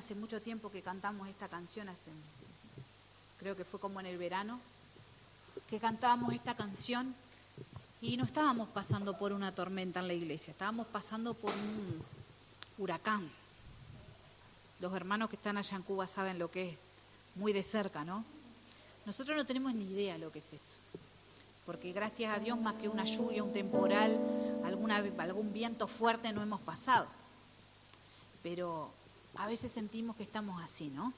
hace mucho tiempo que cantamos esta canción, creo que fue como en el verano, que cantábamos esta canción y no estábamos pasando por una tormenta en la iglesia, estábamos pasando por un huracán. Los hermanos que están allá en Cuba saben lo que es, muy de cerca, ¿no? Nosotros no tenemos ni idea lo que es eso, porque gracias a Dios, más que una lluvia, un temporal, algún viento fuerte no hemos pasado. Pero a veces sentimos que estamos así, ¿no?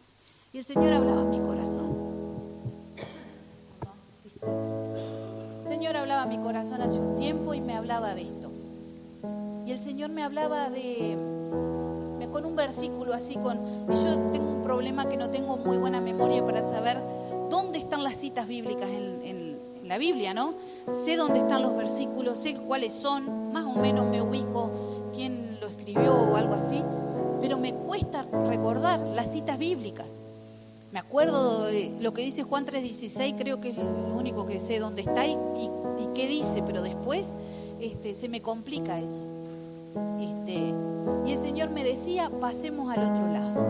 Y el Señor hablaba en mi corazón. El Señor hablaba en mi corazón hace un tiempo y me hablaba de esto. Y el Señor me hablaba con un versículo así, y yo tengo un problema que no tengo muy buena memoria para saber dónde están las citas bíblicas en la Biblia, ¿no? Sé dónde están los versículos, sé cuáles son, más o menos me ubico quién lo escribió o algo así, pero me cuesta recordar las citas bíblicas. Me acuerdo de lo que dice Juan 3:16, creo que es lo único que sé dónde está y qué dice, pero después se me complica eso. Y el Señor me decía, pasemos al otro lado.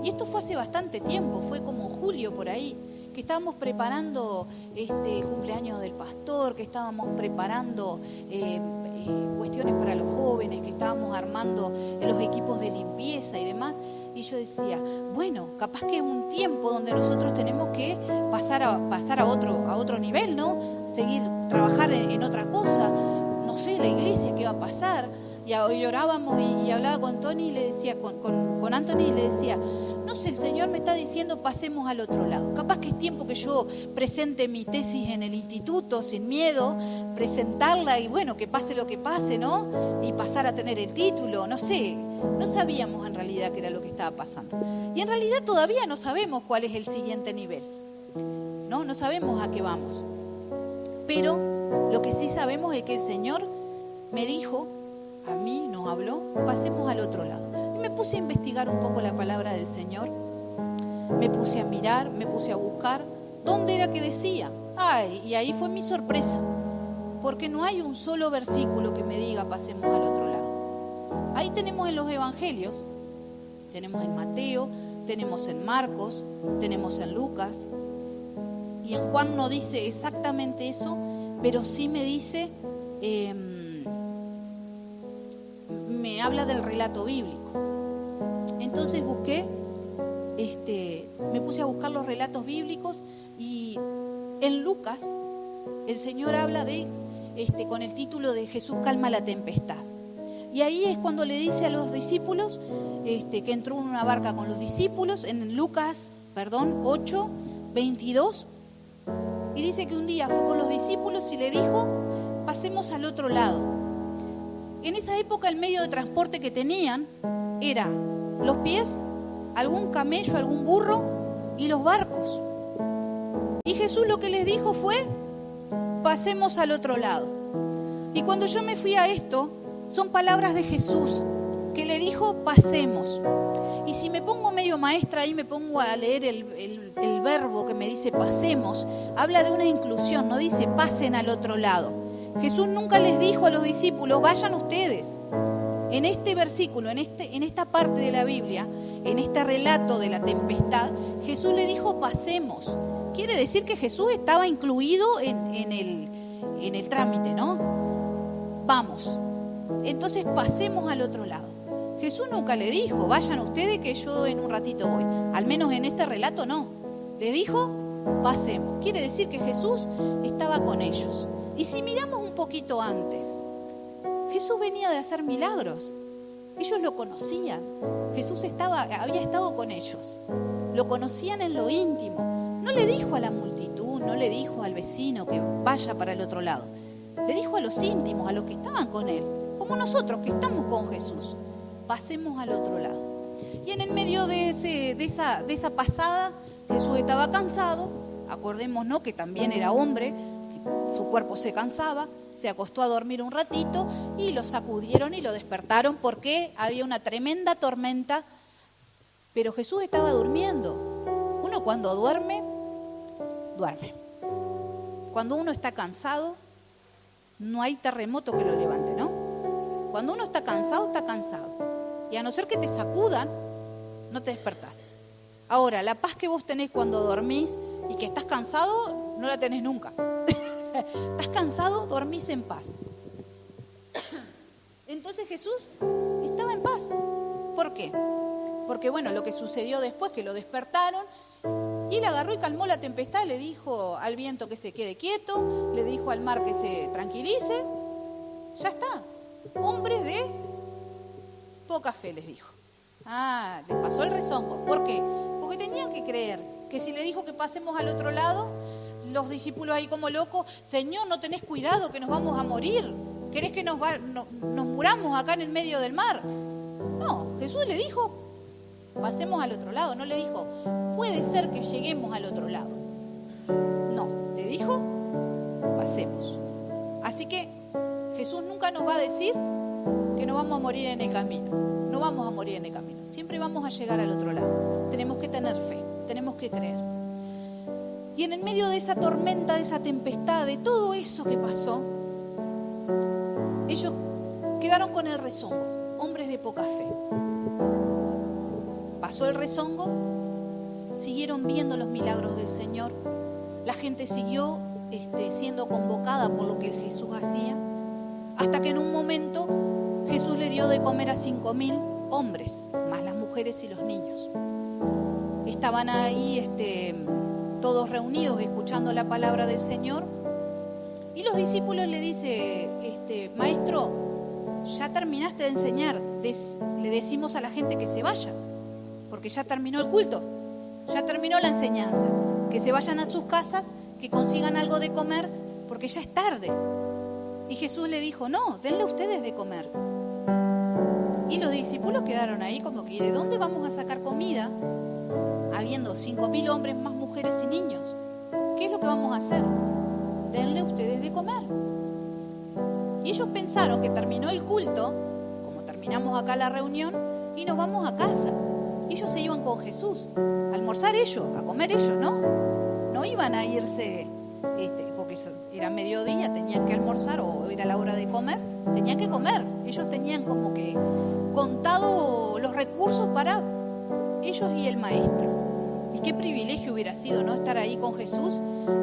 Y esto fue hace bastante tiempo, fue como julio por ahí, que estábamos preparando el cumpleaños del pastor, que estábamos preparando cuestiones para los jóvenes, que estábamos armando los equipos de limpieza y demás. Y yo decía, bueno, capaz que es un tiempo donde nosotros tenemos que pasar a otro nivel, ¿no? Trabajar en otra cosa. No sé, la iglesia, ¿qué va a pasar? Y orábamos y hablaba con Tony y le decía, con Anthony, y le decía, no sé, el Señor me está diciendo pasemos al otro lado. Capaz que es tiempo que yo presente mi tesis en el instituto sin miedo, presentarla y bueno, que pase lo que pase, ¿no? Y pasar a tener el título, no sé. No sabíamos en realidad qué era lo que estaba pasando. Y en realidad todavía no sabemos cuál es el siguiente nivel. No sabemos a qué vamos. Pero lo que sí sabemos es que el Señor me dijo, a mí nos habló, pasemos al otro lado. Y me puse a investigar un poco la palabra del Señor, me puse a mirar, me puse a buscar dónde era que decía. Y ahí fue mi sorpresa, porque no hay un solo versículo que me diga pasemos al otro lado. Ahí tenemos en los evangelios, tenemos en Mateo, tenemos en Marcos, tenemos en Lucas, y en Juan no dice exactamente eso, pero sí me dice, me habla del relato bíblico. Entonces busqué, me puse a buscar los relatos bíblicos y en Lucas el Señor habla con el título de Jesús calma la tempestad. Y ahí es cuando le dice a los discípulos, que entró en una barca con los discípulos, en Lucas 8:22, y dice que un día fue con los discípulos y le dijo, pasemos al otro lado. En esa época el medio de transporte que tenían era los pies, algún camello, algún burro y los barcos. Y Jesús lo que les dijo fue, pasemos al otro lado. Y cuando yo me fui a esto, son palabras de Jesús que le dijo, pasemos. Y si me pongo medio maestra ahí, me pongo a leer el verbo que me dice pasemos, habla de una inclusión, no dice pasen al otro lado. Jesús nunca les dijo a los discípulos, vayan ustedes. En este versículo, en esta parte de la Biblia, en este relato de la tempestad, Jesús le dijo pasemos. Quiere decir que Jesús estaba incluido en el trámite, ¿no? Vamos. Entonces pasemos al otro lado. Jesús nunca le dijo, vayan ustedes que yo en un ratito voy. Al menos en este relato no. Le dijo, pasemos. Quiere decir que Jesús estaba con ellos. Y si miramos un poquito antes, Jesús venía de hacer milagros. Ellos lo conocían. Jesús había estado con ellos. Lo conocían en lo íntimo. No le dijo a la multitud, no le dijo al vecino que vaya para el otro lado. Le dijo a los íntimos, a los que estaban con él, como nosotros que estamos con Jesús. Pasemos al otro lado. Y en el medio de esa pasada, Jesús estaba cansado. Acordémonos que también era hombre, su cuerpo se cansaba, se acostó a dormir un ratito y lo sacudieron y lo despertaron porque había una tremenda tormenta, pero Jesús estaba durmiendo. Uno cuando duerme. Cuando uno está cansado, no hay terremoto que lo levante, ¿no? Cuando uno está cansado, está cansado. Y a no ser que te sacudan, no te despertás. Ahora, la paz que vos tenés cuando dormís y que estás cansado, no la tenés nunca. Estás cansado, dormís en paz. Entonces Jesús estaba en paz. ¿Por qué? Porque bueno, lo que sucedió después, que lo despertaron, y él agarró y calmó la tempestad, le dijo al viento que se quede quieto, le dijo al mar que se tranquilice. Ya está. Hombres de poca fe, les dijo. Les pasó el rezongo. ¿Por qué? Porque tenían que creer que si le dijo que pasemos al otro lado, los discípulos ahí como locos, Señor, no tenés cuidado que nos vamos a morir. ¿Querés que nos muramos acá en el medio del mar? No, Jesús le dijo, pasemos al otro lado. No le dijo, puede ser que lleguemos al otro lado. No, le dijo, pasemos. Así que Jesús nunca nos va a decir que nos vamos a morir en el camino. No vamos a morir en el camino. Siempre vamos a llegar al otro lado. Tenemos que tener fe, tenemos que creer. Y en el medio de esa tormenta, de esa tempestad, de todo eso que pasó, ellos quedaron con el rezongo, hombres de poca fe. Pasó el rezongo, siguieron viendo los milagros del Señor, la gente siguió siendo convocada por lo que Jesús hacía, hasta que en un momento Jesús le dio de comer a 5.000 hombres, más las mujeres y los niños. Estaban ahí todos reunidos escuchando la palabra del Señor, y los discípulos le dicen, maestro, ya terminaste de enseñar, le decimos a la gente que se vaya, porque ya terminó el culto, ya terminó la enseñanza, que se vayan a sus casas, que consigan algo de comer, porque ya es tarde. Y Jesús le dijo, no, denle ustedes de comer. Y los discípulos quedaron ahí como que, ¿de dónde vamos a sacar comida? Habiendo 5.000 hombres más mujeres y niños. ¿Qué es lo que vamos a hacer? Denle ustedes de comer. Y ellos pensaron que terminó el culto, como terminamos acá la reunión, y nos vamos a casa. Y ellos se iban con Jesús, a almorzar ellos, a comer ellos, ¿no? No iban a irse, porque era mediodía, tenían que almorzar, o era la hora de comer, tenían que comer. Ellos tenían como que contado los recursos para ellos y el maestro. Y qué privilegio hubiera sido, ¿no? Estar ahí con Jesús,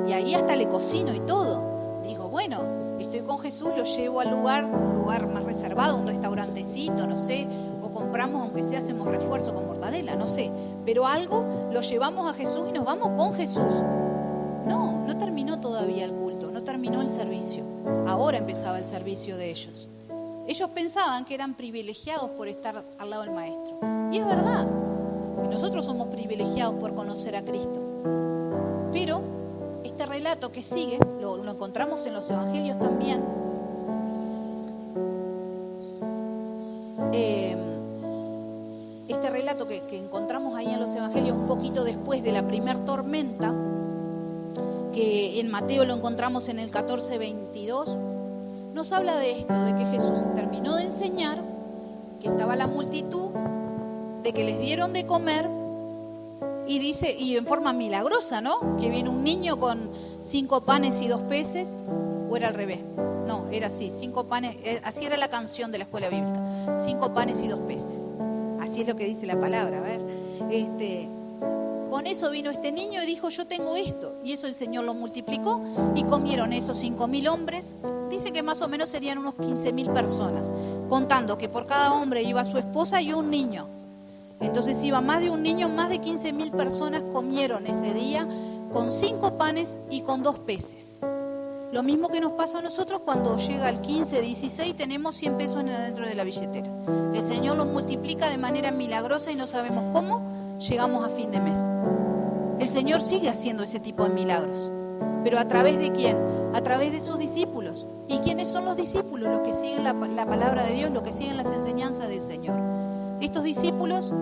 y ahí hasta le cocino y todo. Digo, bueno, estoy con Jesús, lo llevo al un lugar más reservado, un restaurantecito, no sé, o compramos, aunque sea, hacemos refuerzo con mortadela, no sé, pero algo lo llevamos a Jesús y nos vamos con Jesús. No terminó todavía el culto, no terminó el servicio. Ahora empezaba el servicio de ellos. Ellos pensaban que eran privilegiados por estar al lado del maestro. Y es verdad, nosotros somos privilegiados por conocer a Cristo. Pero este relato que sigue, lo encontramos en los evangelios también. Este relato que encontramos ahí en los evangelios un poquito después de la primer tormenta, que en Mateo lo encontramos en el 14:22, nos habla de esto, de que Jesús terminó de enseñar, que estaba la multitud, de que les dieron de comer, y dice, y en forma milagrosa, ¿no? Que viene un niño con 5 panes y 2 peces, o era al revés, no, era así, 5 panes, así era la canción de la escuela bíblica, 5 panes y 2 peces, así es lo que dice la palabra, a ver, con eso vino este niño y dijo, yo tengo esto, y eso el Señor lo multiplicó, y comieron esos 5.000 hombres, dice que más o menos serían unos 15.000 personas, contando que por cada hombre iba su esposa y un niño. Entonces iba más de un niño, más de 15.000 personas comieron ese día con 5 panes y con 2 peces. Lo mismo que nos pasa a nosotros cuando llega el 15, 16, tenemos 100 pesos adentro de la billetera. El Señor lo multiplica de manera milagrosa y no sabemos cómo llegamos a fin de mes. El Señor sigue haciendo ese tipo de milagros. ¿Pero a través de quién? A través de sus discípulos. ¿Y quiénes son los discípulos? Los que siguen la palabra de Dios, los que siguen las enseñanzas del Señor. Estos discípulos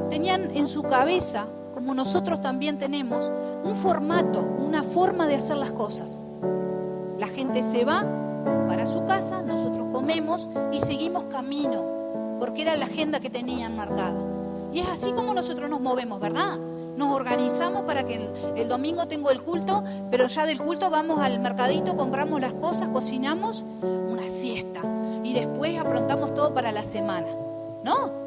tenían en su cabeza, como nosotros también tenemos, un formato, una forma de hacer las cosas. La gente se va para su casa, nosotros comemos y seguimos camino, porque era la agenda que tenían marcada. Y es así como nosotros nos movemos, ¿verdad? Nos organizamos para que el domingo tengo el culto, pero ya del culto vamos al mercadito, compramos las cosas, cocinamos una siesta y después aprontamos todo para la semana, ¿no?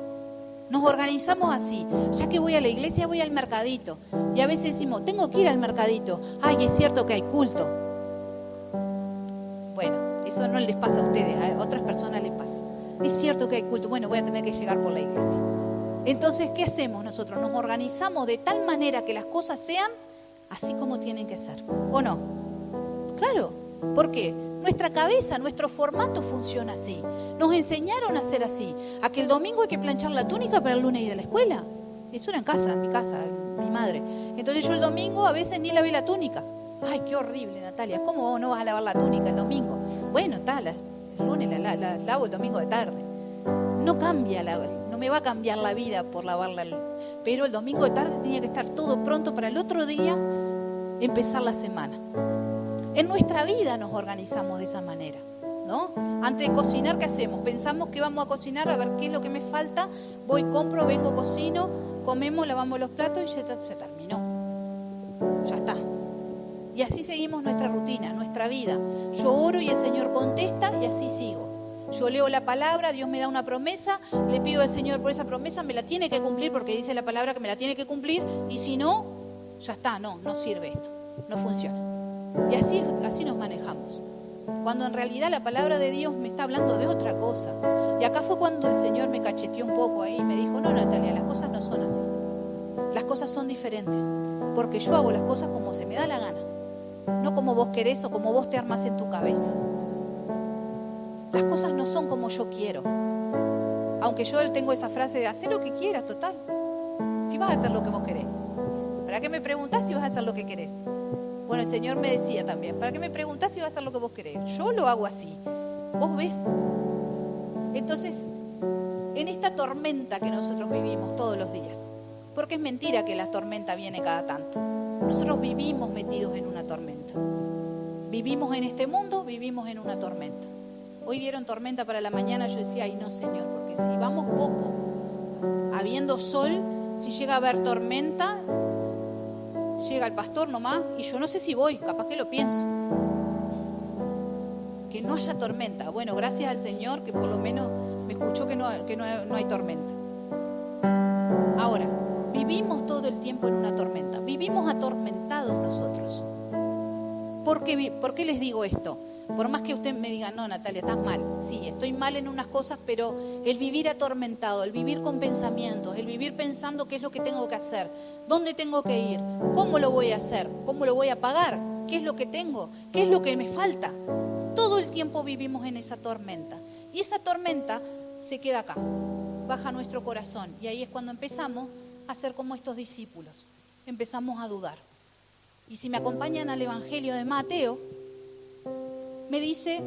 Nos organizamos así. Ya que voy a la iglesia, voy al mercadito. Y a veces decimos, tengo que ir al mercadito. Ay, es cierto que hay culto. Bueno, eso no les pasa a ustedes, a otras personas les pasa. Es cierto que hay culto. Bueno, voy a tener que llegar por la iglesia. Entonces, ¿qué hacemos nosotros? Nos organizamos de tal manera que las cosas sean así como tienen que ser. ¿O no? Claro. ¿Por qué? Nuestra cabeza, nuestro formato funciona así. Nos enseñaron a hacer así. A que el domingo hay que planchar la túnica para el lunes ir a la escuela. Eso era en mi casa, mi madre. Entonces yo el domingo a veces ni lavé la túnica. Ay, qué horrible, Natalia. ¿Cómo no vas a lavar la túnica el domingo? Bueno, el lunes la lavo el domingo de tarde. No cambia, no me va a cambiar la vida por lavarla. Pero el domingo de tarde tenía que estar todo pronto para el otro día empezar la semana. En nuestra vida nos organizamos de esa manera, ¿no? Antes de cocinar, ¿qué hacemos? Pensamos que vamos a cocinar, a ver qué es lo que me falta. Voy, compro, vengo, cocino, comemos, lavamos los platos y se terminó. Ya está. Y así seguimos nuestra rutina, nuestra vida. Yo oro y el Señor contesta y así sigo. Yo leo la palabra, Dios me da una promesa, le pido al Señor por esa promesa, me la tiene que cumplir porque dice la palabra que me la tiene que cumplir, y si no, ya está, no sirve esto, no funciona. Y así nos manejamos. Cuando en realidad la palabra de Dios me está hablando de otra cosa. Y acá fue cuando el Señor me cacheteó un poco ahí y me dijo, no, Natalia, las cosas no son así. Las cosas son diferentes. Porque yo hago las cosas como se me da la gana. No como vos querés o como vos te armás en tu cabeza. Las cosas no son como yo quiero. Aunque yo tengo esa frase de hacer lo que quieras, total. Si vas a hacer lo que vos querés. ¿Para qué me preguntás si vas a hacer lo que querés? Bueno, el Señor me decía también, ¿para qué me preguntás si vas a hacer lo que vos querés? Yo lo hago así. ¿Vos ves? Entonces, en esta tormenta que nosotros vivimos todos los días, porque es mentira que la tormenta viene cada tanto. Nosotros vivimos metidos en una tormenta. Vivimos en este mundo, vivimos en una tormenta. Hoy dieron tormenta para la mañana, yo decía, ay no, Señor, porque si vamos poco, habiendo sol, si llega a haber tormenta, llega el pastor nomás, y yo no sé si voy, capaz que lo pienso. Que no haya tormenta. Bueno, gracias al Señor que por lo menos me escuchó que no hay tormenta. Ahora, vivimos todo el tiempo en una tormenta. Vivimos atormentados nosotros. ¿Por qué les digo esto? Por más que usted me diga, no, Natalia, estás mal. Sí, estoy mal en unas cosas, pero el vivir atormentado, el vivir con pensamientos, el vivir pensando qué es lo que tengo que hacer, dónde tengo que ir, cómo lo voy a hacer, cómo lo voy a pagar, qué es lo que tengo, qué es lo que me falta. Todo el tiempo vivimos en esa tormenta. Y esa tormenta se queda acá, baja nuestro corazón. Y ahí es cuando empezamos a ser como estos discípulos. Empezamos a dudar. Y si me acompañan al Evangelio de Mateo, me dice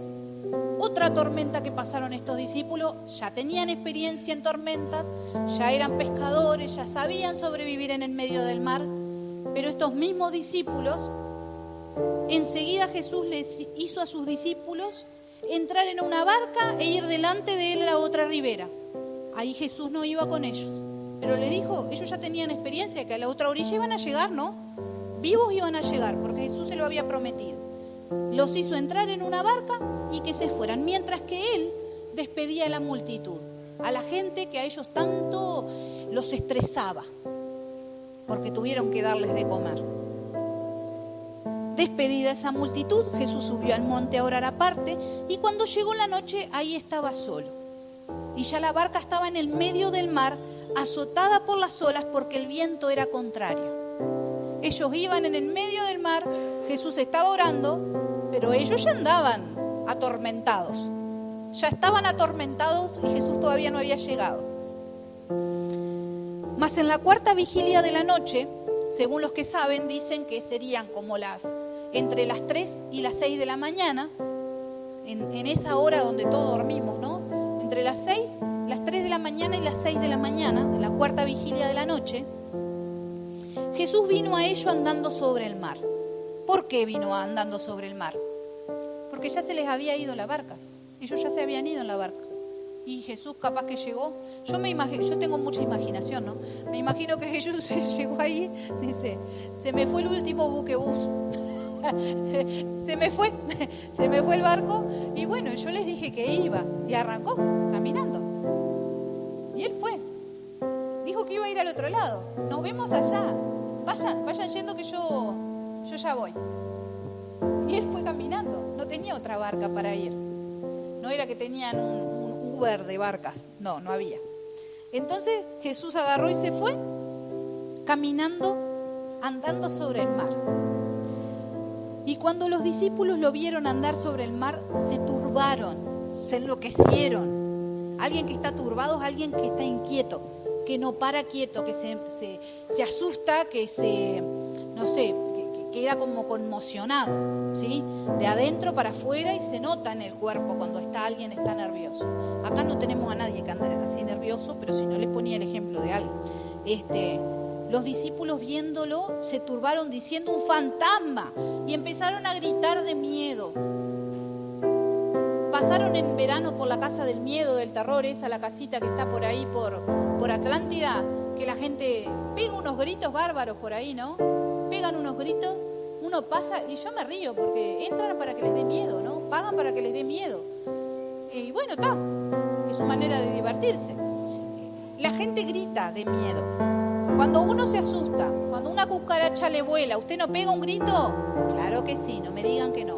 otra tormenta que pasaron estos discípulos. Ya tenían experiencia en tormentas, ya eran pescadores, ya sabían sobrevivir en el medio del mar. Pero estos mismos discípulos, enseguida Jesús les hizo a sus discípulos entrar en una barca e ir delante de él a la otra ribera. Ahí Jesús no iba con ellos, pero le dijo, ellos ya tenían experiencia, que a la otra orilla iban a llegar, ¿no? Vivos iban a llegar, porque Jesús se lo había prometido. Los hizo entrar en una barca y que se fueran, mientras que él despedía a la multitud, a la gente que a ellos tanto los estresaba, porque tuvieron que darles de comer. Despedida esa multitud, Jesús subió al monte a orar aparte, y cuando llegó la noche, ahí estaba solo. Y ya la barca estaba en el medio del mar, azotada por las olas porque el viento era contrario. Ellos iban en el medio del mar, Jesús estaba orando, pero ellos ya andaban atormentados. Ya estaban atormentados y Jesús todavía no había llegado. Mas en la cuarta vigilia de la noche, según los que saben, dicen que serían como entre las 3 y las 6 de la mañana, en esa hora donde todos dormimos, ¿no? Entre las 3 de la mañana y las 6 de la mañana, en la cuarta vigilia de la noche, Jesús vino a ellos andando sobre el mar. ¿Por qué vino andando sobre el mar? Porque ya se les había ido la barca. Ellos ya se habían ido en la barca. Y Jesús capaz que llegó. Yo tengo mucha imaginación, ¿no? Me imagino que Jesús llegó ahí, dice, se me fue el último buquebús. se me fue el barco. Y bueno, yo les dije que iba. Y arrancó caminando. Y él fue. otro lado, nos vemos allá, vayan yendo que yo ya voy. Y él fue caminando, no tenía otra barca para ir. No era que tenían un Uber de barcas, no había. Entonces Jesús agarró y se fue caminando, andando sobre el mar. Y cuando los discípulos lo vieron andar sobre el mar, se turbaron, se enloquecieron. Alguien que está turbado es alguien que está inquieto, que no para quieto, que se asusta, que que queda como conmocionado, ¿sí? De adentro para afuera, y se nota en el cuerpo cuando alguien está nervioso. Acá no tenemos a nadie que ande así nervioso, pero si no les ponía el ejemplo de alguien. Los discípulos viéndolo se turbaron diciendo un fantasma y empezaron a gritar de miedo. Pasaron en verano por la casa del miedo, del terror, esa la casita que está por ahí por Atlántida, que la gente pega unos gritos bárbaros por ahí, ¿no? Pegan unos gritos, uno pasa y yo me río porque entran para que les dé miedo, ¿no? Pagan para que les dé miedo. Y bueno, está, es su manera de divertirse. La gente grita de miedo. Cuando uno se asusta, cuando una cucaracha le vuela, ¿usted no pega un grito? Claro que sí, no me digan que no.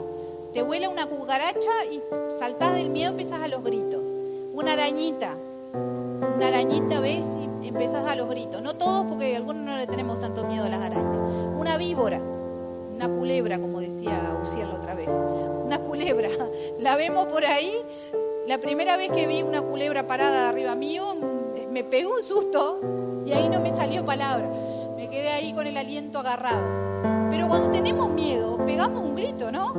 Te vuela una cucaracha y saltás del miedo, empezás a los gritos. Una arañita ves y empezás a los gritos. No todos, porque a algunos no le tenemos tanto miedo a las arañas. Una víbora, una culebra, como decía Uciel otra vez. Una culebra, la vemos por ahí. La primera vez que vi una culebra parada arriba mío, me pegó un susto y ahí no me salió palabra. Me quedé ahí con el aliento agarrado. Pero cuando tenemos miedo, pegamos un grito, ¿no?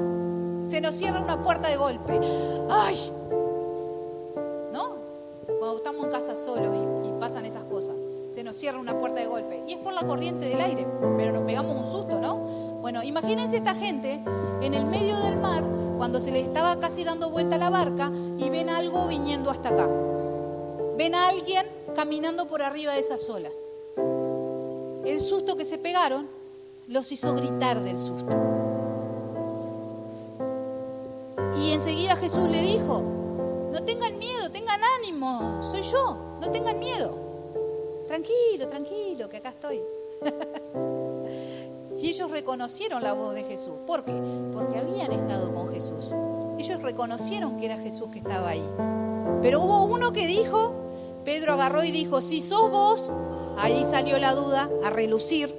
Se nos cierra una puerta de golpe. ¡Ay! ¿No? Cuando estamos en casa solos y pasan esas cosas, se nos cierra una puerta de golpe. Y es por la corriente del aire, pero nos pegamos un susto, ¿no? Bueno, imagínense esta gente en el medio del mar, cuando se les estaba casi dando vuelta la barca y ven algo viniendo hasta acá. Ven a alguien caminando por arriba de esas olas. El susto que se pegaron los hizo gritar del susto. Y enseguida Jesús le dijo: no tengan miedo, tengan ánimo, soy yo, no tengan miedo. Tranquilo, que acá estoy. Y ellos reconocieron la voz de Jesús. ¿Por qué? Porque habían estado con Jesús. Ellos reconocieron que era Jesús que estaba ahí. Pero hubo uno que dijo, Pedro agarró y dijo: si sos vos, ahí salió la duda a relucir.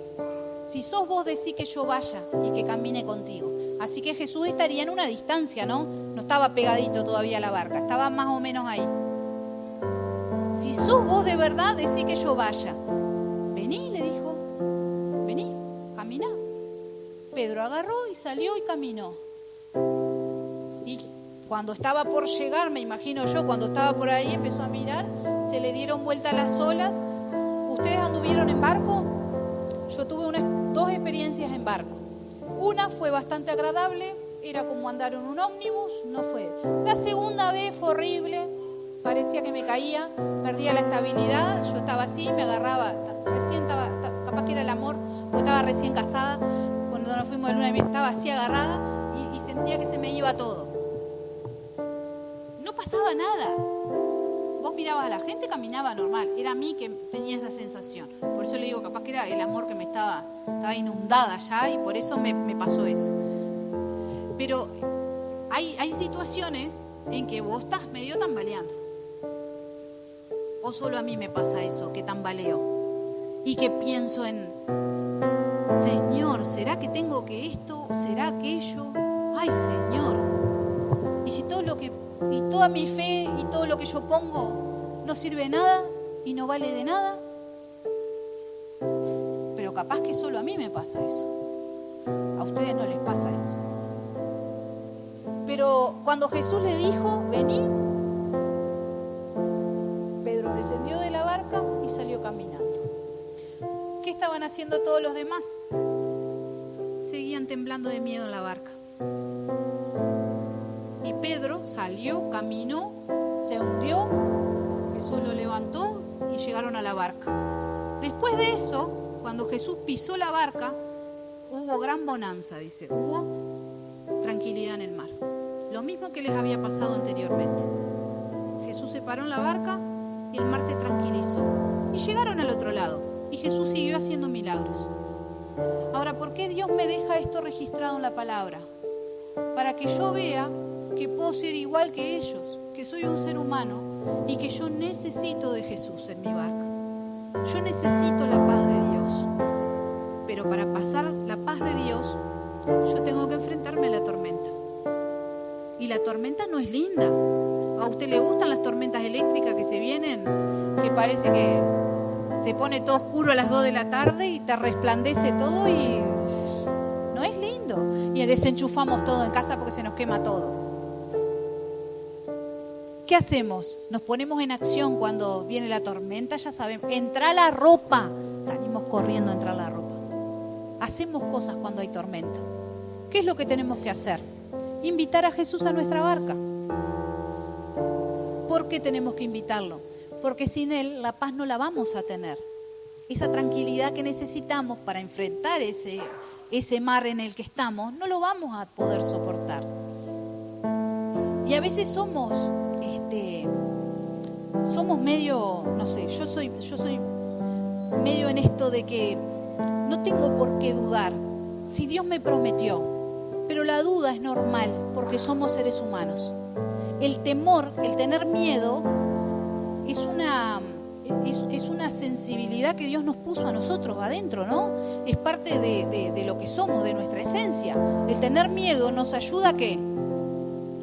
Si sos vos, decí que yo vaya y que camine contigo. Así que Jesús estaría en una distancia, ¿no? No estaba pegadito todavía a la barca, estaba más o menos ahí. Si sos vos de verdad, decí que yo vaya. Vení, le dijo. Vení, caminá. Pedro agarró y salió y caminó. Y cuando estaba por llegar, me imagino yo, cuando estaba por ahí, empezó a mirar, se le dieron vuelta las olas. ¿Ustedes anduvieron en barco? Yo tuve dos experiencias en barco. Una fue bastante agradable, era como andar en un ómnibus, no fue. La segunda vez fue horrible, parecía que me caía, perdía la estabilidad, yo estaba así, me agarraba, capaz que era el amor, porque estaba recién casada, cuando nos fuimos de luna de miel, estaba así agarrada y sentía que se me iba todo. No pasaba nada. Vos mirabas a la gente, caminaba normal. Era a mí que tenía esa sensación. Por eso le digo, capaz que era el amor que me estaba inundada ya, y por eso me pasó eso. Pero hay situaciones en que vos estás medio tambaleando. O solo a mí me pasa eso, que tambaleo. Y que pienso en: Señor, ¿será que tengo que esto? ¿Será aquello? Ay, Señor. Y si y toda mi fe y todo lo que yo pongo no sirve de nada y no vale de nada. Pero capaz que solo a mí me pasa eso. A ustedes no les pasa eso. Pero cuando Jesús le dijo: vení, Pedro descendió de la barca y salió caminando. ¿Qué estaban haciendo todos los demás? Seguían temblando de miedo en la barca. Y Pedro salió, caminó, se hundió, Jesús lo levantó y llegaron a la barca. Después de eso, cuando Jesús pisó la barca, hubo gran bonanza, dice, hubo tranquilidad en el mar. Lo mismo que les había pasado anteriormente. Jesús se paró en la barca y el mar se tranquilizó. Y llegaron al otro lado. Y Jesús siguió haciendo milagros. Ahora, ¿por qué Dios me deja esto registrado en la palabra? Para que yo vea que puedo ser igual que ellos, que soy un ser humano y que yo necesito de Jesús en mi barca. Yo necesito la paz de Dios. Pero para pasar la paz de Dios, yo tengo que enfrentarme a la tormenta. Y la tormenta no es linda. ¿A usted le gustan las tormentas eléctricas que se vienen? Que parece que se pone todo oscuro a las 2 de la tarde y te resplandece todo y no es lindo. Y desenchufamos todo en casa porque se nos quema todo. ¿Qué hacemos? Nos ponemos en acción cuando viene la tormenta, ya sabemos. Entra la ropa. Salimos corriendo a entrar la ropa. Hacemos cosas cuando hay tormenta. ¿Qué es lo que tenemos que hacer? Invitar a Jesús a nuestra barca. ¿Por qué tenemos que invitarlo? Porque sin Él la paz no la vamos a tener. Esa tranquilidad que necesitamos para enfrentar ese mar en el que estamos, no lo vamos a poder soportar. Y a veces somos medio, no sé, yo soy medio en esto de que no tengo por qué dudar si Dios me prometió, pero la duda es normal porque somos seres humanos. El temor, el tener miedo, es una sensibilidad que Dios nos puso a nosotros adentro, ¿no? Es parte de lo que somos, de nuestra esencia. El tener miedo nos ayuda ¿a qué?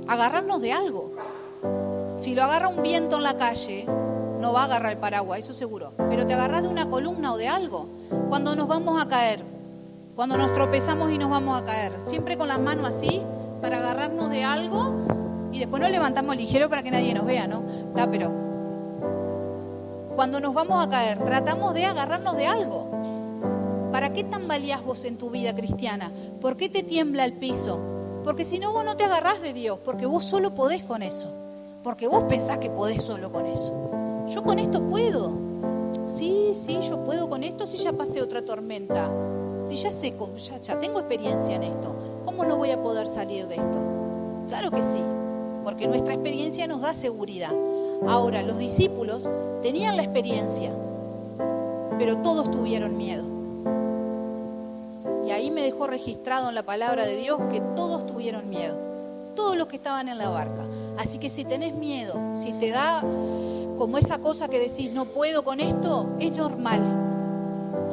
A agarrarnos de algo. Si lo agarra un viento en la calle, no va a agarrar el paraguas, eso seguro. Pero te agarras de una columna o de algo. Cuando nos vamos a caer, cuando nos tropezamos y nos vamos a caer, siempre con las manos así, para agarrarnos de algo, y después nos levantamos ligero para que nadie nos vea, ¿no? Pero cuando nos vamos a caer, tratamos de agarrarnos de algo. ¿Para qué tambaleás vos en tu vida cristiana? ¿Por qué te tiembla el piso? Porque si no, vos no te agarrás de Dios, porque vos solo podés con eso. Porque vos pensás que podés solo con eso. Yo con esto puedo. Sí, yo puedo con esto si ya pasé otra tormenta. Si ya sé, ya tengo experiencia en esto. ¿Cómo no voy a poder salir de esto? Claro que sí, porque nuestra experiencia nos da seguridad. Ahora, los discípulos tenían la experiencia, pero todos tuvieron miedo. Y ahí me dejó registrado en la palabra de Dios que todos tuvieron miedo. Todos los que estaban en la barca. Así que si tenés miedo, si te da como esa cosa que decís no puedo con esto, es normal.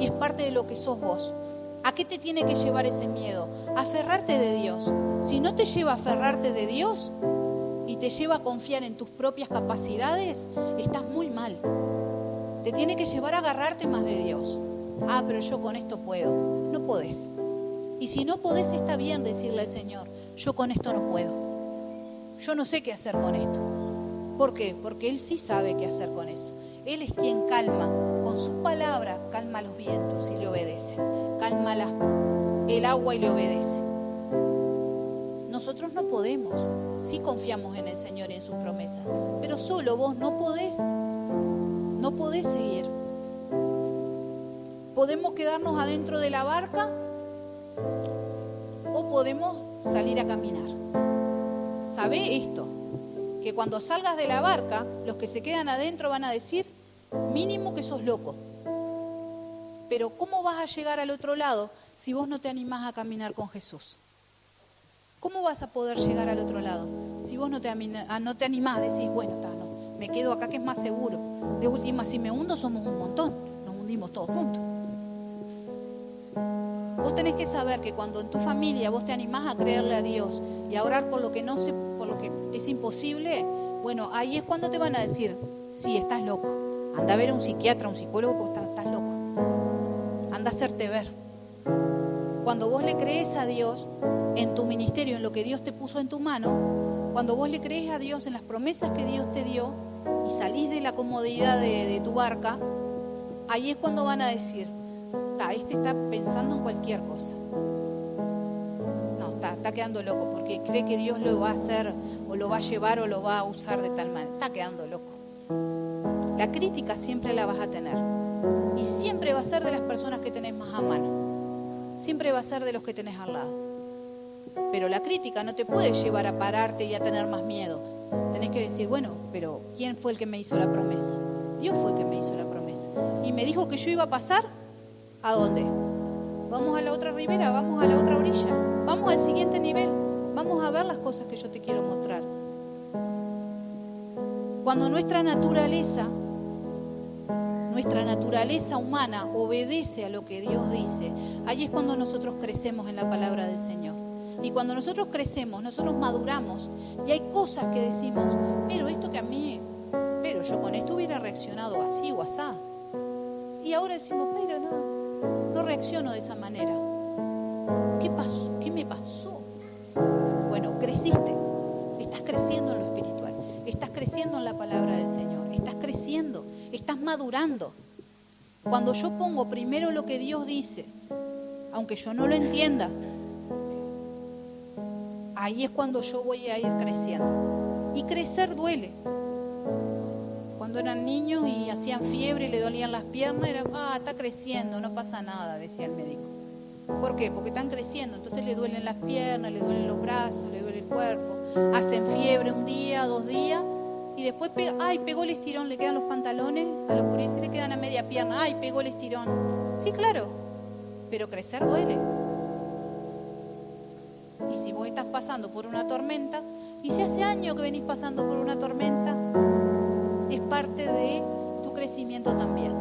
Y es parte de lo que sos vos. ¿A qué te tiene que llevar ese miedo? A aferrarte de Dios. Si no te lleva a aferrarte de Dios y te lleva a confiar en tus propias capacidades, estás muy mal. Te tiene que llevar a agarrarte más de Dios. Ah, pero yo con esto puedo. No podés. Y si no podés, está bien decirle al Señor, yo con esto no puedo. Yo no sé qué hacer con esto. ¿Por qué? Porque Él sí sabe qué hacer con eso. Él es quien calma, con su palabra, calma los vientos y le obedece. Calma el agua y le obedece. Nosotros no podemos. Sí confiamos en el Señor y en sus promesas. Pero solo vos no podés. No podés seguir. Podemos quedarnos adentro de la barca o podemos salir a caminar. ¿Sabe esto? Que cuando salgas de la barca, los que se quedan adentro van a decir, mínimo que sos loco. Pero ¿cómo vas a llegar al otro lado si vos no te animás a caminar con Jesús? ¿Cómo vas a poder llegar al otro lado si vos no te animás? Decís, bueno, no, me quedo acá que es más seguro. De última, si me hundo, somos un montón. Nos hundimos todos juntos. Vos tenés que saber que cuando en tu familia vos te animás a creerle a Dios y a orar por lo que por lo que es imposible, bueno, ahí es cuando te van a decir, sí, estás loco. Anda a ver a un psiquiatra, a un psicólogo porque estás loco. Anda a hacerte ver. Cuando vos le crees a Dios en tu ministerio, en lo que Dios te puso en tu mano, cuando vos le crees a Dios en las promesas que Dios te dio y salís de la comodidad de tu barca, ahí es cuando van a decir, este está pensando en cualquier cosa. No, está quedando loco porque cree que Dios lo va a hacer o lo va a llevar o lo va a usar de tal manera. Está quedando loco. La crítica siempre la vas a tener y siempre va a ser de las personas que tenés más a mano. Siempre va a ser de los que tenés al lado. Pero la crítica no te puede llevar a pararte y a tener más miedo. Tenés que decir, bueno, pero ¿quién fue el que me hizo la promesa? Dios fue el que me hizo la promesa. y me dijo que yo iba a pasar, ¿a dónde? Vamos a la otra ribera, vamos a la otra orilla, vamos al siguiente nivel, vamos a ver las cosas que yo te quiero mostrar. Cuando nuestra naturaleza humana obedece a lo que Dios dice, ahí es cuando nosotros crecemos en la palabra del Señor. Y cuando nosotros crecemos, nosotros maduramos y hay cosas que decimos, pero esto que a mí, pero yo con esto hubiera reaccionado así o asá. Y ahora decimos, pero no reacciono de esa manera. ¿Qué pasó? ¿Qué me pasó? Bueno, creciste, estás creciendo en lo espiritual, estás creciendo en la palabra del Señor, estás creciendo, estás madurando. Cuando yo pongo primero lo que Dios dice, aunque yo no lo entienda, ahí es cuando yo voy a ir creciendo. Y crecer duele. Cuando eran niños y hacían fiebre y le dolían las piernas, era, está creciendo, no pasa nada, decía el médico. ¿Por qué? Porque están creciendo, entonces le duelen las piernas, le duelen los brazos, le duele el cuerpo. Hacen fiebre un día, 2 días, y después pegó el estirón, le quedan los pantalones, a los gurises le quedan a media pierna, pegó el estirón. Sí, claro, pero crecer duele. Y si vos estás pasando por una tormenta, y si hace años que venís pasando por una tormenta, es parte de tu crecimiento también.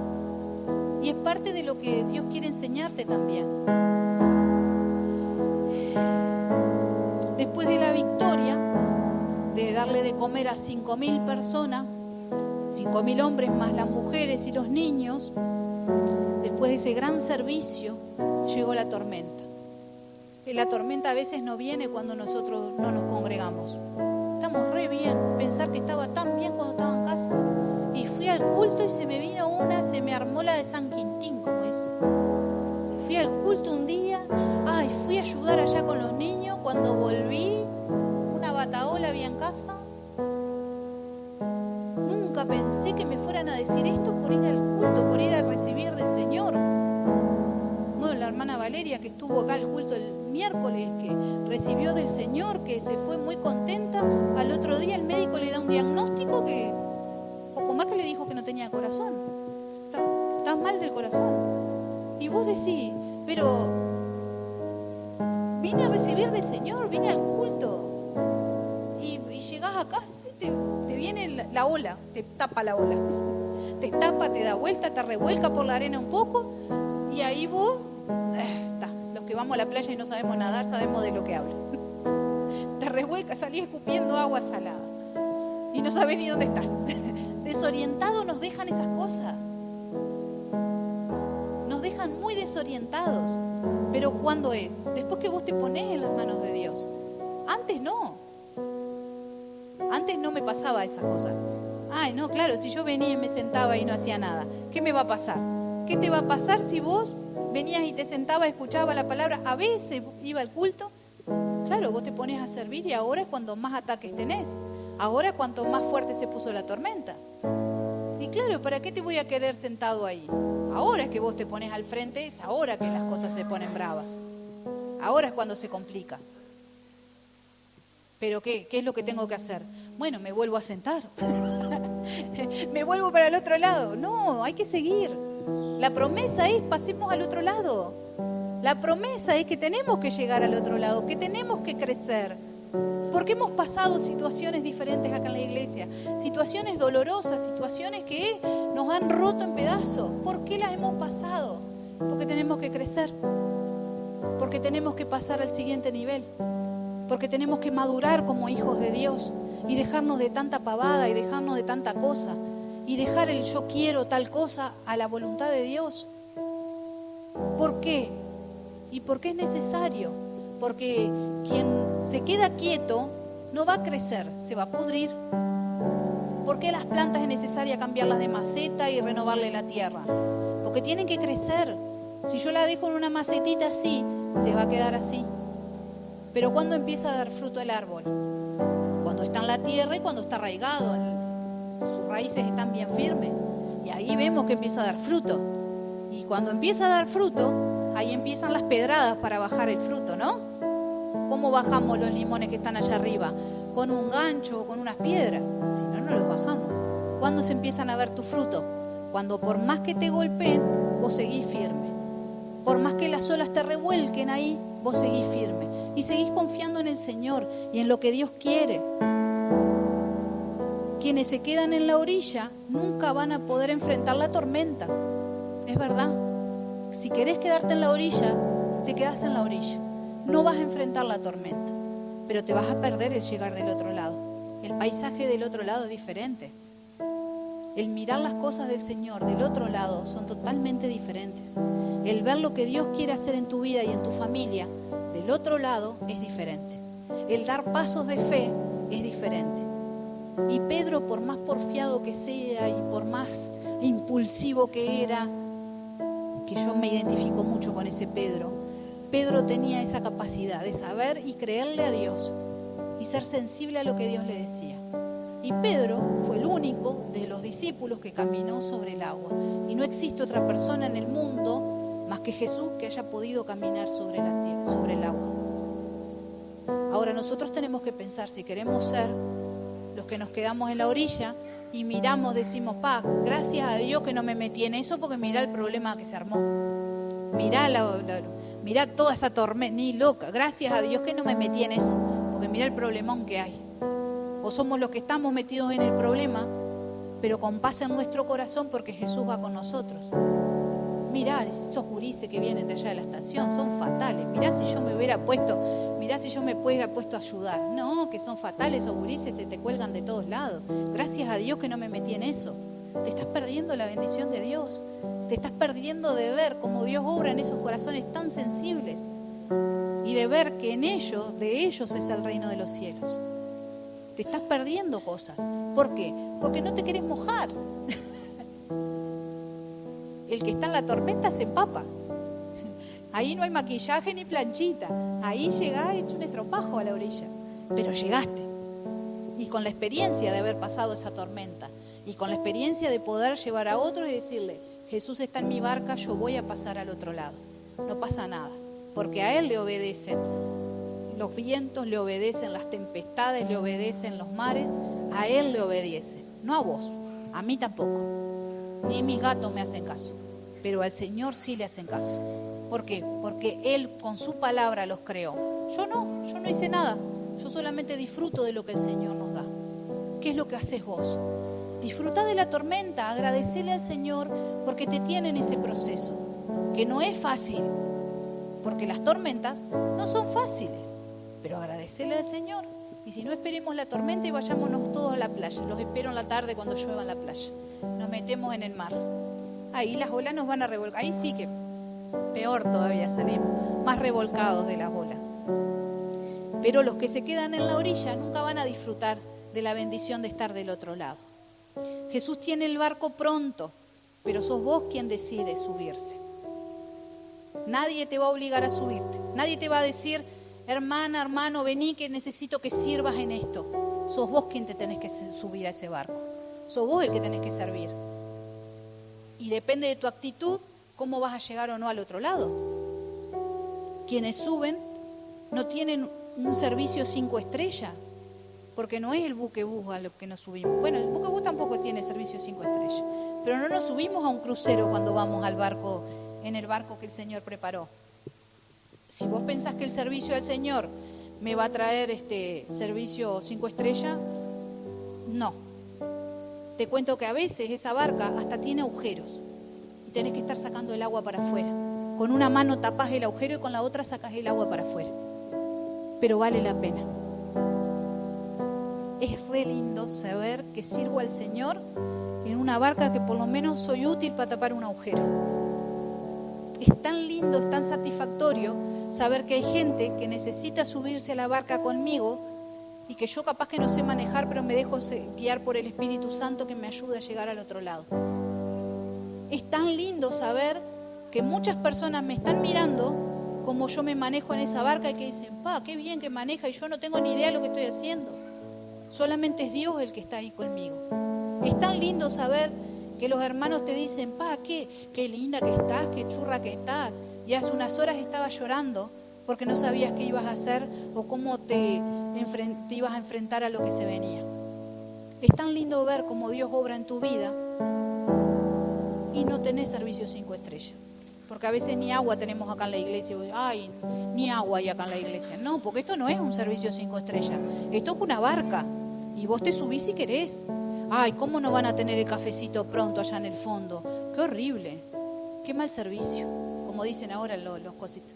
Y es parte de lo que Dios quiere enseñarte también. Después de la victoria, de darle de comer a 5.000 personas, 5.000 hombres más las mujeres y los niños, después de ese gran servicio, llegó la tormenta. Y la tormenta a veces no viene cuando nosotros no nos congregamos. Estamos re bien, pensar que estaba tan bien cuando estaba en casa. Y fui al culto y se me armó la de San Quintín, como dice. Fui al culto un día, fui a ayudar allá con los niños, cuando volví, una bataola había en casa. Nunca pensé que me fueran a decir esto por ir al culto, por ir a recibir del Señor. Bueno, la hermana Valeria, que estuvo acá al culto el miércoles, que recibió del Señor, que se fue muy contenta, al otro día el médico le da un diagnóstico que poco más que le dijo que no tenía corazón. Estás mal del corazón. Y vos decís, pero vine a recibir del Señor, vine al culto. Y llegás acá, te viene la ola, te tapa la ola. Te tapa, te da vuelta, te revuelca por la arena un poco. Y ahí vos, los que vamos a la playa y no sabemos nadar, sabemos de lo que hablo. Te revuelca, salís escupiendo agua salada. Y no sabés ni dónde estás. Desorientados nos dejan esas cosas. Nos dejan muy desorientados. Pero ¿cuándo es? Después que vos te ponés en las manos de Dios. Antes no. Antes no me pasaba esa cosa. No, claro, si yo venía y me sentaba y no hacía nada, ¿qué me va a pasar? ¿Qué te va a pasar si vos venías y te sentabas, escuchabas la palabra, a veces iba al culto? Claro, vos te pones a servir y ahora es cuando más ataques tenés. Ahora es cuanto más fuerte se puso la tormenta. Y claro, ¿para qué te voy a querer sentado ahí? Ahora es que vos te pones al frente, es ahora que las cosas se ponen bravas. Ahora es cuando se complica. ¿Pero qué? ¿Qué es lo que tengo que hacer? Bueno, me vuelvo a sentar. Me vuelvo para el otro lado. No, hay que seguir. La promesa es pasemos al otro lado. La promesa es que tenemos que llegar al otro lado, que tenemos que crecer. Porque hemos pasado situaciones diferentes acá en la iglesia, situaciones dolorosas, situaciones que nos han roto en pedazos. ¿Por qué las hemos pasado? Porque tenemos que crecer, porque tenemos que pasar al siguiente nivel, porque tenemos que madurar como hijos de Dios y dejarnos de tanta pavada y dejarnos de tanta cosa y dejar el yo quiero tal cosa a la voluntad de Dios. ¿Por qué? ¿Y por qué es necesario? Porque quien se queda quieto no va a crecer, se va a pudrir. ¿Por qué las plantas es necesario cambiarlas de maceta y renovarle la tierra? Porque tienen que crecer. Si yo la dejo en una macetita así, se va a quedar así. Pero ¿cuándo empieza a dar fruto el árbol? Cuando está en la tierra y cuando está arraigado, sus raíces están bien firmes. Y ahí vemos que empieza a dar fruto. Y cuando empieza a dar fruto, ahí empiezan las pedradas para bajar el fruto, ¿no? ¿Cómo bajamos los limones que están allá arriba? ¿Con un gancho o con unas piedras? Si no, no los bajamos. ¿Cuándo se empiezan a ver tu fruto? Cuando por más que te golpeen, vos seguís firme. Por más que las olas te revuelquen ahí, vos seguís firme. Y seguís confiando en el Señor y en lo que Dios quiere. Quienes se quedan en la orilla nunca van a poder enfrentar la tormenta. Es verdad. Si querés quedarte en la orilla, te quedás en la orilla. No vas a enfrentar la tormenta, pero te vas a perder el llegar del otro lado. El paisaje del otro lado es diferente. El mirar las cosas del Señor del otro lado son totalmente diferentes. El ver lo que Dios quiere hacer en tu vida y en tu familia del otro lado es diferente. El dar pasos de fe es diferente. Y Pedro, por más porfiado que sea y por más impulsivo que era, que yo me identifico mucho con ese Pedro, Pedro tenía esa capacidad de saber y creerle a Dios y ser sensible a lo que Dios le decía. Y Pedro fue el único de los discípulos que caminó sobre el agua. Y no existe otra persona en el mundo más que Jesús que haya podido caminar sobre la tierra, sobre el agua. Ahora nosotros tenemos que pensar, si queremos ser los que nos quedamos en la orilla y miramos, decimos, gracias a Dios que no me metí en eso, porque mirá el problema que se armó. Mirá toda esa tormenta, ni loca, gracias a Dios que no me metí en eso, porque mirá el problemón que hay. O somos los que estamos metidos en el problema, pero con paz en nuestro corazón porque Jesús va con nosotros. Mirá, esos gurises que vienen de allá de la estación son fatales. Mirá si yo me hubiera puesto a ayudar. No, que son fatales esos gurises, te cuelgan de todos lados. Gracias a Dios que no me metí en eso. Te estás perdiendo la bendición de Dios. Te estás perdiendo de ver cómo Dios obra en esos corazones tan sensibles. Y de ver que en ellos, de ellos es el reino de los cielos. Te estás perdiendo cosas. ¿Por qué? Porque no te querés mojar. El que está en la tormenta se empapa. Ahí no hay maquillaje ni planchita. Ahí llegás hecho un estropajo a la orilla. Pero llegaste. Y con la experiencia de haber pasado esa tormenta, y con la experiencia de poder llevar a otros y decirle, Jesús está en mi barca, yo voy a pasar al otro lado. No pasa nada, porque a Él le obedecen los vientos, le obedecen las tempestades, le obedecen los mares, a Él le obedecen, no a vos, a mí tampoco, ni mis gatos me hacen caso, pero al Señor sí le hacen caso. ¿Por qué? Porque Él con su palabra los creó. Yo no hice nada, yo solamente disfruto de lo que el Señor nos da. ¿Qué es lo que haces vos? Disfruta de la tormenta, agradecele al Señor porque te tiene en ese proceso, que no es fácil, porque las tormentas no son fáciles, pero agradecele al Señor. Y si no, esperemos la tormenta y vayámonos todos a la playa. Los espero en la tarde cuando llueva en la playa. Nos metemos en el mar. Ahí las olas nos van a revolcar. Ahí sí que peor todavía salimos, más revolcados de las olas. Pero los que se quedan en la orilla nunca van a disfrutar de la bendición de estar del otro lado. Jesús tiene el barco pronto, pero sos vos quien decide subirse. Nadie te va a obligar a subirte. Nadie te va a decir, hermana, hermano, vení que necesito que sirvas en esto. Sos vos quien te tenés que subir a ese barco. Sos vos el que tenés que servir. Y depende de tu actitud, cómo vas a llegar o no al otro lado. Quienes suben no tienen un servicio 5 estrellas, porque no es el buquebús a lo que nos subimos. Bueno, el buquebús tampoco tiene servicio 5 estrellas, pero no nos subimos a un crucero cuando vamos al barco, en el barco que el Señor preparó. Si vos pensás que el servicio al Señor me va a traer servicio 5 estrellas, no. Te cuento que a veces esa barca hasta tiene agujeros y tenés que estar sacando el agua para afuera. Con una mano tapás el agujero y con la otra sacás el agua para afuera. Pero vale la pena. Es re lindo saber que sirvo al Señor en una barca que por lo menos soy útil para tapar un agujero. Es tan lindo, es tan satisfactorio saber que hay gente que necesita subirse a la barca conmigo y que yo capaz que no sé manejar, pero me dejo guiar por el Espíritu Santo que me ayuda a llegar al otro lado. Es tan lindo saber que muchas personas me están mirando como yo me manejo en esa barca y que dicen, qué bien que maneja y yo no tengo ni idea de lo que estoy haciendo. Solamente es Dios el que está ahí conmigo. Es tan lindo saber que los hermanos te dicen, qué linda que estás, qué churra que estás. Y hace unas horas estabas llorando porque no sabías qué ibas a hacer o cómo te ibas a enfrentar a lo que se venía. Es tan lindo ver cómo Dios obra en tu vida y no tenés servicio 5 estrellas. Porque a veces ni agua tenemos acá en la iglesia. Ay, ni agua hay acá en la iglesia. No, porque esto no es un servicio 5 estrellas. Esto es una barca. Y vos te subís si querés. Ay, ¿cómo no van a tener el cafecito pronto allá en el fondo? Qué horrible. Qué mal servicio. Como dicen ahora los cositos.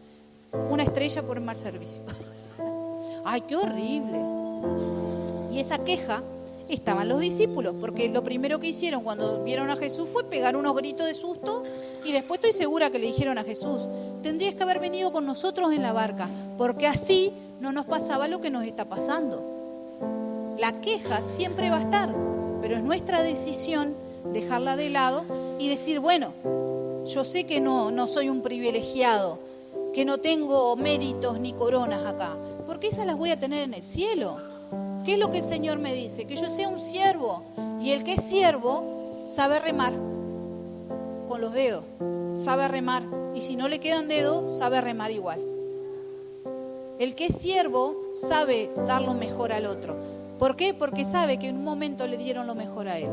1 estrella por mal servicio. Ay, qué horrible. Y esa queja estaban los discípulos, porque lo primero que hicieron cuando vieron a Jesús fue pegar unos gritos de susto, y después estoy segura que le dijeron a Jesús: tendrías que haber venido con nosotros en la barca, porque así no nos pasaba lo que nos está pasando. La queja siempre va a estar, pero es nuestra decisión dejarla de lado y decir: bueno, yo sé que no soy un privilegiado, que no tengo méritos ni coronas acá, porque esas las voy a tener en el cielo. ¿Qué es lo que el Señor me dice? Que yo sea un siervo. Y el que es siervo sabe remar con los dedos, sabe remar. Y si no le quedan dedos, sabe remar igual. El que es siervo sabe dar lo mejor al otro. ¿Por qué? Porque sabe que en un momento le dieron lo mejor a él.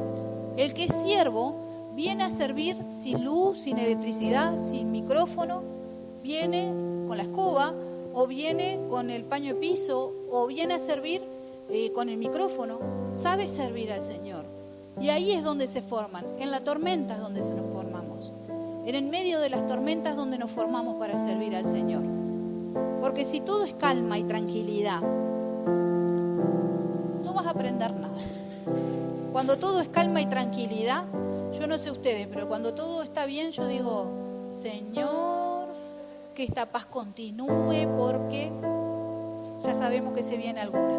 El que es siervo viene a servir sin luz, sin electricidad, sin micrófono. Viene con la escoba, o viene con el paño de piso, o viene a servir con el micrófono. Sabe servir al Señor. Y ahí es donde se forman, en la tormenta es donde se nos formamos. En el medio de las tormentas es donde nos formamos para servir al Señor. Porque si todo es calma y tranquilidad, no vas a aprender nada. Cuando todo es calma y tranquilidad, yo no sé ustedes, pero cuando todo está bien, yo digo: Señor, que esta paz continúe, porque ya sabemos que se viene alguna.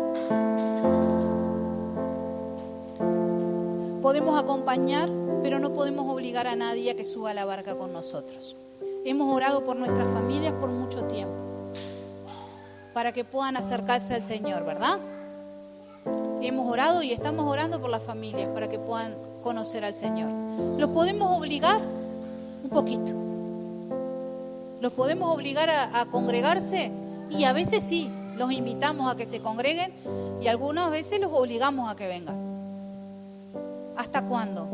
Podemos acompañar, pero no podemos obligar a nadie a que suba a la barca con nosotros. Hemos orado por nuestras familias por mucho tiempo, para que puedan acercarse al Señor, ¿verdad? Hemos orado y estamos orando por las familias para que puedan conocer al Señor. ¿Los podemos obligar? Un poquito. ¿Los podemos obligar a congregarse? Y a veces sí, los invitamos a que se congreguen y algunas veces los obligamos a que vengan. ¿Hasta cuándo?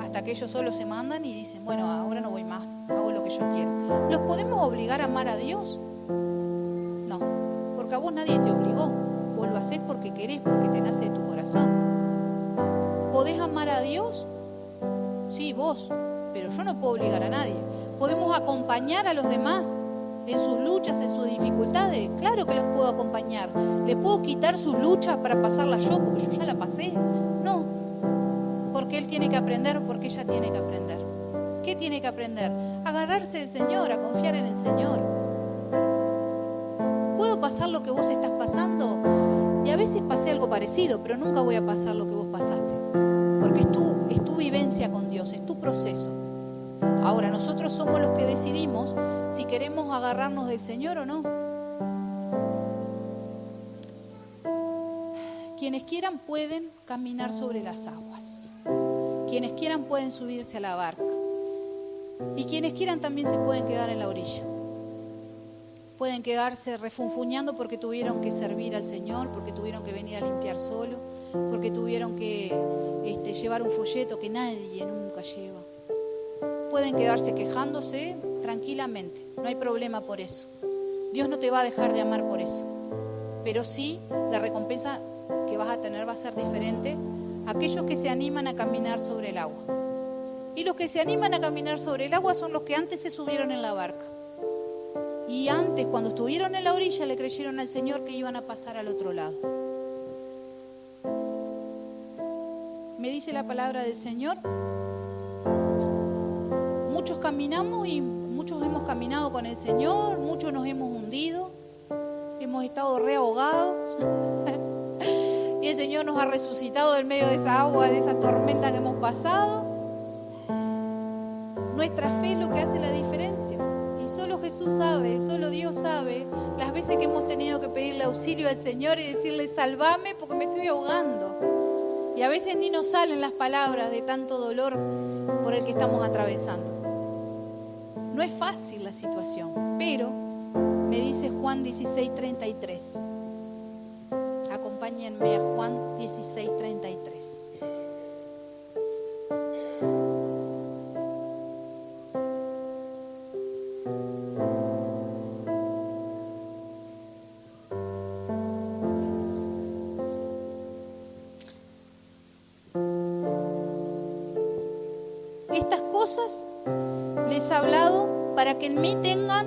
Hasta que ellos solos se mandan y dicen: bueno, ahora no voy más, hago lo que yo quiero. ¿Los podemos obligar a amar a Dios? No, porque a vos nadie te obligó. Vos lo hacés porque querés, porque te nace de tu corazón. ¿Podés amar a Dios? Sí, vos, pero yo no puedo obligar a nadie. ¿Podemos acompañar a los demás en sus luchas, en sus dificultades? Claro que los puedo acompañar. ¿Le puedo quitar sus luchas para pasarla yo, porque yo ya la pasé? No, porque él tiene que aprender, porque ella tiene que aprender. ¿Qué tiene que aprender? A agarrarse del Señor, a confiar en el Señor. ¿Puedo pasar lo que vos estás pasando? Y a veces pasé algo parecido, pero nunca voy a pasar lo que vos pasaste, porque es tu vivencia con Dios, es tu proceso. Ahora, nosotros somos los que decidimos si queremos agarrarnos del Señor o no. Quienes quieran pueden caminar sobre las aguas. Quienes quieran pueden subirse a la barca. Y quienes quieran también se pueden quedar en la orilla. Pueden quedarse refunfuñando porque tuvieron que servir al Señor, porque tuvieron que venir a limpiar solo, porque tuvieron que llevar un folleto que nadie nunca lleva. Pueden quedarse quejándose tranquilamente, no hay problema por eso. Dios no te va a dejar de amar por eso. Pero sí, la recompensa que vas a tener va a ser diferente a aquellos que se animan a caminar sobre el agua. Y los que se animan a caminar sobre el agua son los que antes se subieron en la barca. Y antes, cuando estuvieron en la orilla, le creyeron al Señor que iban a pasar al otro lado. Me dice la palabra del Señor: muchos caminamos y muchos hemos caminado con el Señor, muchos nos hemos hundido, hemos estado reahogados y el Señor nos ha resucitado del medio de esa agua, de esa tormenta que hemos pasado. Nuestra fe es lo que hace la diferencia. Y solo Jesús sabe, solo Dios sabe las veces que hemos tenido que pedirle auxilio al Señor y decirle: sálvame porque me estoy ahogando. Y a veces ni nos salen las palabras de tanto dolor por el que estamos atravesando. No es fácil la situación, pero me dice Juan 16:33. Acompáñenme a Juan 16:33. cosas les he hablado para que en mí tengan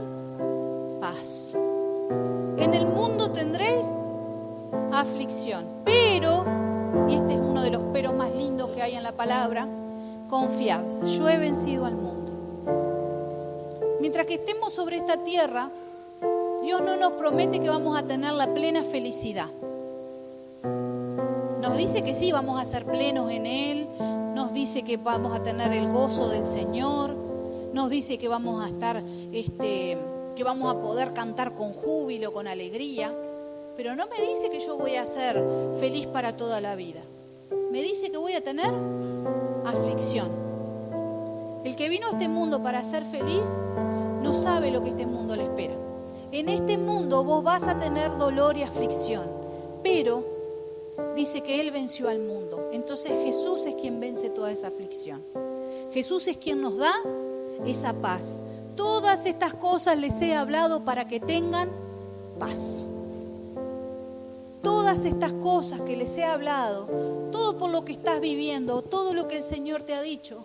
paz. En el mundo tendréis aflicción, pero, y este es uno de los peros más lindos que hay en la palabra, confiad, yo he vencido al mundo. Mientras que estemos sobre esta tierra, Dios no nos promete que vamos a tener la plena felicidad. Nos dice que sí, vamos a ser plenos en Él, nos dice que vamos a tener el gozo del Señor, nos dice que vamos a estar, que vamos a poder cantar con júbilo, con alegría, pero no me dice que yo voy a ser feliz para toda la vida. Me dice que voy a tener aflicción. El que vino a este mundo para ser feliz no sabe lo que este mundo le espera. En este mundo vos vas a tener dolor y aflicción, pero dice que Él venció al mundo. Entonces Jesús es quien vence toda esa aflicción. Jesús es quien nos da esa paz. Todas estas cosas les he hablado para que tengan paz. Todas estas cosas que les he hablado, todo por lo que estás viviendo, todo lo que el Señor te ha dicho,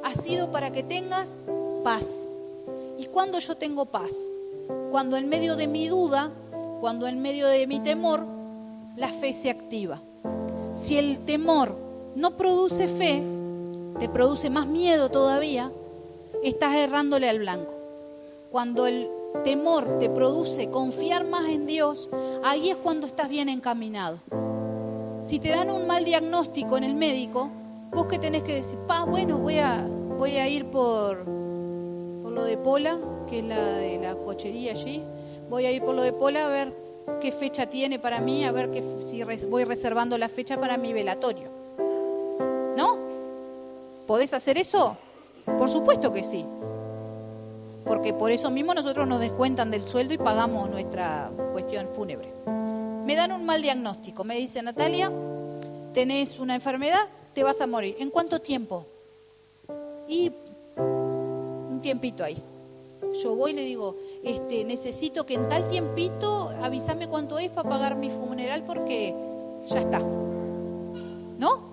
ha sido para que tengas paz. ¿Y cuándo yo tengo paz? Cuando en medio de mi duda, cuando en medio de mi temor, la fe se activa. Si el temor no produce fe, te produce más miedo todavía, estás errándole al blanco. Cuando el temor te produce confiar más en Dios, ahí es cuando estás bien encaminado. Si te dan un mal diagnóstico en el médico, vos que tenés que decir, bueno, voy a ir por lo de Pola, que es la de la cochería allí, voy a ir por lo de Pola a ver qué fecha tiene para mí, a ver si voy reservando la fecha para mi velatorio. ¿No? ¿Podés hacer eso? Por supuesto que sí. Porque por eso mismo nosotros nos descuentan del sueldo y pagamos nuestra cuestión fúnebre. Me dan un mal diagnóstico, me dice Natalia, tenés una enfermedad, te vas a morir. ¿En cuánto tiempo? Y un tiempito ahí. Yo voy y le digo, necesito que en tal tiempito avísame cuánto es para pagar mi funeral porque ya está. ¿No?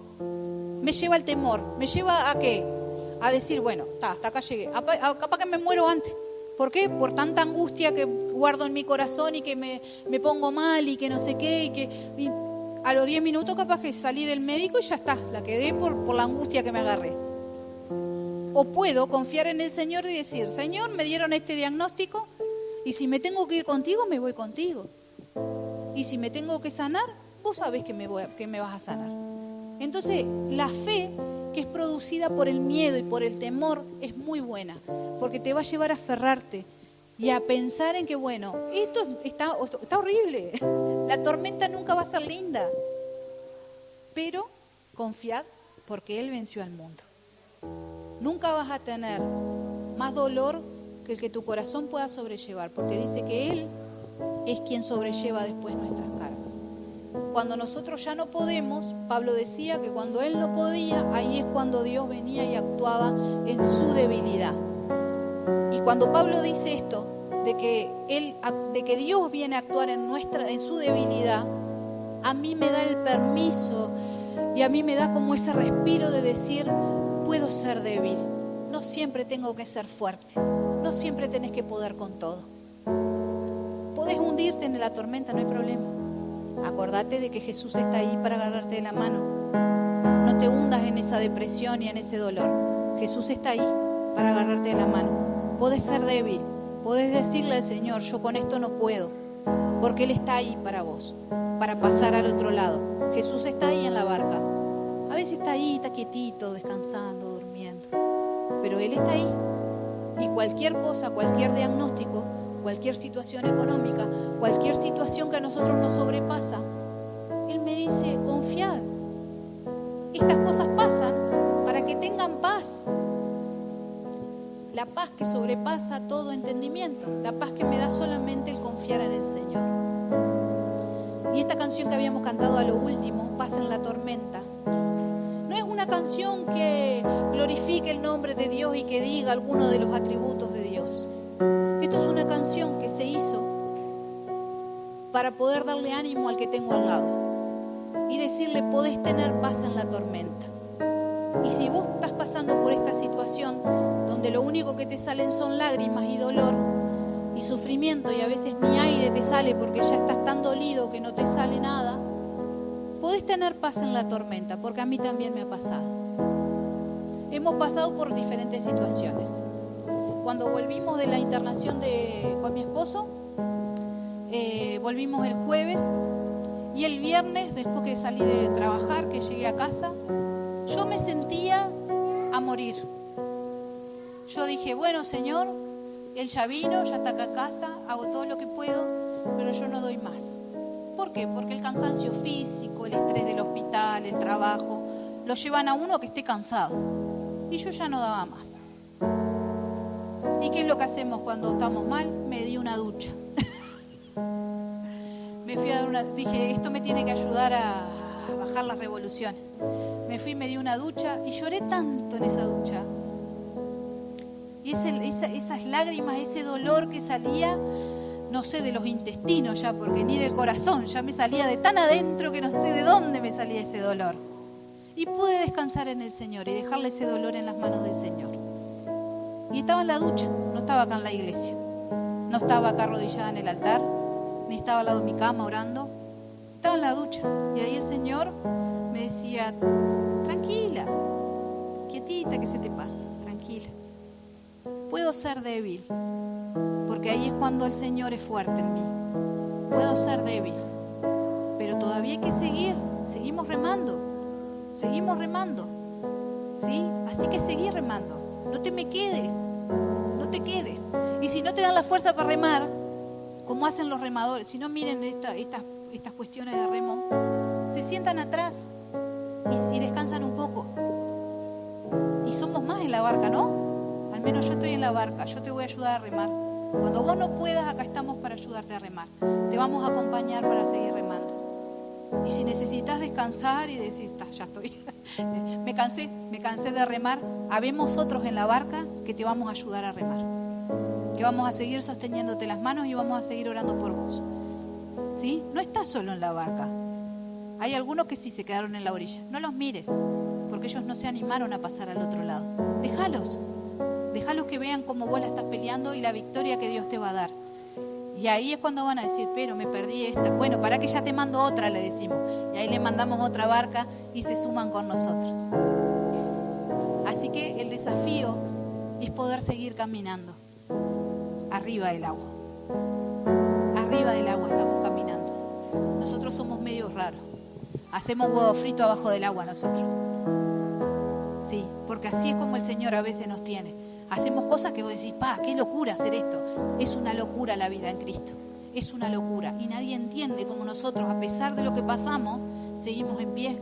Me lleva el temor, me lleva a ¿qué? A decir, bueno, hasta acá llegué. Capaz que me muero antes. ¿Por qué? Por tanta angustia que guardo en mi corazón y que me pongo mal y que no sé qué. Y a los 10 minutos capaz que salí del médico y ya está. La quedé por la angustia que me agarré. O puedo confiar en el Señor y decir, Señor, me dieron este diagnóstico y si me tengo que ir contigo, me voy contigo. Y si me tengo que sanar, vos sabés que me vas a sanar. Entonces, la fe que es producida por el miedo y por el temor es muy buena, porque te va a llevar a aferrarte y a pensar en que, bueno, esto está horrible, la tormenta nunca va a ser linda, pero confiad porque Él venció al mundo. Nunca vas a tener más dolor que el que tu corazón pueda sobrellevar, porque dice que Él es quien sobrelleva después nuestras cargas. Cuando nosotros ya no podemos, Pablo decía que cuando Él no podía, ahí es cuando Dios venía y actuaba en su debilidad. Y cuando Pablo dice esto, de que Dios viene a actuar en su debilidad, a mí me da el permiso y a mí me da como ese respiro de decir, puedo ser débil, no siempre tengo que ser fuerte, no siempre tenés que poder con todo. Podés hundirte en la tormenta, no hay problema. Acordate de que Jesús está ahí para agarrarte de la mano. No te hundas en esa depresión y en ese dolor. Jesús está ahí para agarrarte de la mano. Podés ser débil, podés decirle al Señor, yo con esto no puedo, porque Él está ahí para vos, para pasar al otro lado. Jesús está ahí en la barca. A veces está ahí, está quietito, descansando, durmiendo. Pero Él está ahí. Y cualquier cosa, cualquier diagnóstico, cualquier situación económica, cualquier situación que a nosotros nos sobrepasa, Él me dice, confiad. Estas cosas pasan para que tengan paz. La paz que sobrepasa todo entendimiento. La paz que me da solamente el confiar en el Señor. Y esta canción que habíamos cantado a lo último, Paz en la tormenta, no es una canción que glorifique el nombre de Dios y que diga alguno de los atributos de Dios. Esto es una canción que se hizo para poder darle ánimo al que tengo al lado y decirle, podés tener paz en la tormenta. Y si vos estás pasando por esta situación donde lo único que te salen son lágrimas y dolor y sufrimiento, y a veces ni aire te sale porque ya estás tan dolido que no te sale nada, podés tener paz en la tormenta, porque a mí también me ha pasado. Hemos pasado por diferentes situaciones. Cuando volvimos de la internación con mi esposo, volvimos el jueves, y el viernes, después que salí de trabajar, que llegué a casa, yo me sentía a morir. Yo dije, bueno, Señor, Él ya vino, ya está acá a casa, hago todo lo que puedo, pero yo no doy más. ¿Por qué? Porque el cansancio físico, el estrés del hospital, el trabajo, lo llevan a uno que esté cansado. Y yo ya no daba más. ¿Y qué es lo que hacemos cuando estamos mal? Me di una ducha. Me fui a dar dije, esto me tiene que ayudar a bajar las revoluciones. Me fui, me di una ducha y lloré tanto en esa ducha. Y esas lágrimas, ese dolor que salía, no sé, de los intestinos ya, porque ni del corazón, ya me salía de tan adentro que no sé de dónde me salía ese dolor. Y pude descansar en el Señor y dejarle ese dolor en las manos del Señor. Y estaba en la ducha, no estaba acá en la iglesia. No estaba acá arrodillada en el altar, ni estaba al lado de mi cama orando. Estaba en la ducha. Y ahí el Señor me decía, tranquila, quietita, que se te pasa, tranquila. Puedo ser débil, porque ahí es cuando el Señor es fuerte en mí. Puedo ser débil, pero todavía hay que seguir. Seguimos remando, ¿sí? Así que seguí remando. No te me quedes, no te quedes. Y si no te dan la fuerza para remar, como hacen los remadores, si no, miren estas cuestiones de remo, se sientan atrás y descansan un poco. Y somos más en la barca, ¿no? Al menos yo estoy en la barca, yo te voy a ayudar a remar. Cuando vos no puedas, acá estamos para ayudarte a remar. Te vamos a acompañar para seguir remando. Y si necesitas descansar y decir, ya estoy, me cansé de remar, habemos otros en la barca que te vamos a ayudar a remar. Que vamos a seguir sosteniéndote las manos y vamos a seguir orando por vos. ¿Sí? No estás solo en la barca. Hay algunos que sí se quedaron en la orilla. No los mires, porque ellos no se animaron a pasar al otro lado. Déjalos que vean cómo vos la estás peleando y la victoria que Dios te va a dar. Y ahí es cuando van a decir, pero me perdí esta. Bueno, para que ya te mando otra, le decimos. Y ahí le mandamos otra barca y se suman con nosotros. Así que el desafío es poder seguir caminando arriba del agua. Arriba del agua estamos caminando. Nosotros somos medios raros. Hacemos huevo frito abajo del agua nosotros. Sí, porque así es como el Señor a veces nos tiene. Hacemos cosas que vos decís, qué locura hacer esto. Es una locura la vida en Cristo. Es una locura. Y nadie entiende cómo nosotros, a pesar de lo que pasamos, seguimos en pie.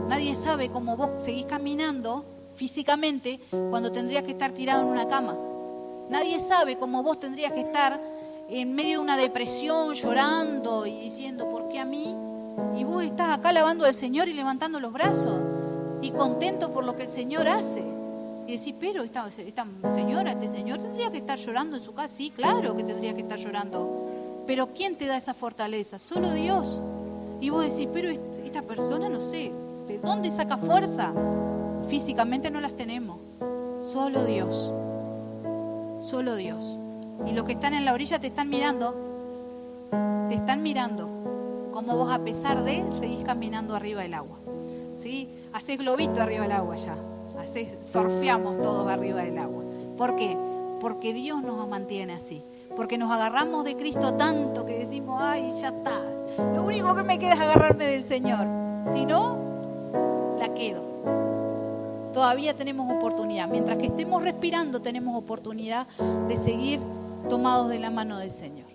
Nadie sabe cómo vos seguís caminando físicamente cuando tendrías que estar tirado en una cama. Nadie sabe cómo vos tendrías que estar en medio de una depresión, llorando y diciendo, ¿por qué a mí? Y vos estás acá alabando al Señor y levantando los brazos y contento por lo que el Señor hace. Y decís, pero esta señora, este señor tendría que estar llorando en su casa. Sí, claro que tendría que estar llorando. Pero ¿quién te da esa fortaleza? Solo Dios. Y vos decís, pero esta persona, no sé, ¿de dónde saca fuerza? Físicamente no las tenemos. Solo Dios. Solo Dios. Y los que están en la orilla te están mirando. Te están mirando. Como vos, a pesar de, seguís caminando arriba del agua. ¿Sí? Hacés globito arriba del agua ya. Surfeamos todos arriba del agua. ¿Por qué? Porque Dios nos mantiene así. Porque nos agarramos de Cristo tanto que decimos, ay, ya está. Lo único que me queda es agarrarme del Señor. Si no, la quedo. Todavía tenemos oportunidad. Mientras que estemos respirando, tenemos oportunidad de seguir tomados de la mano del Señor.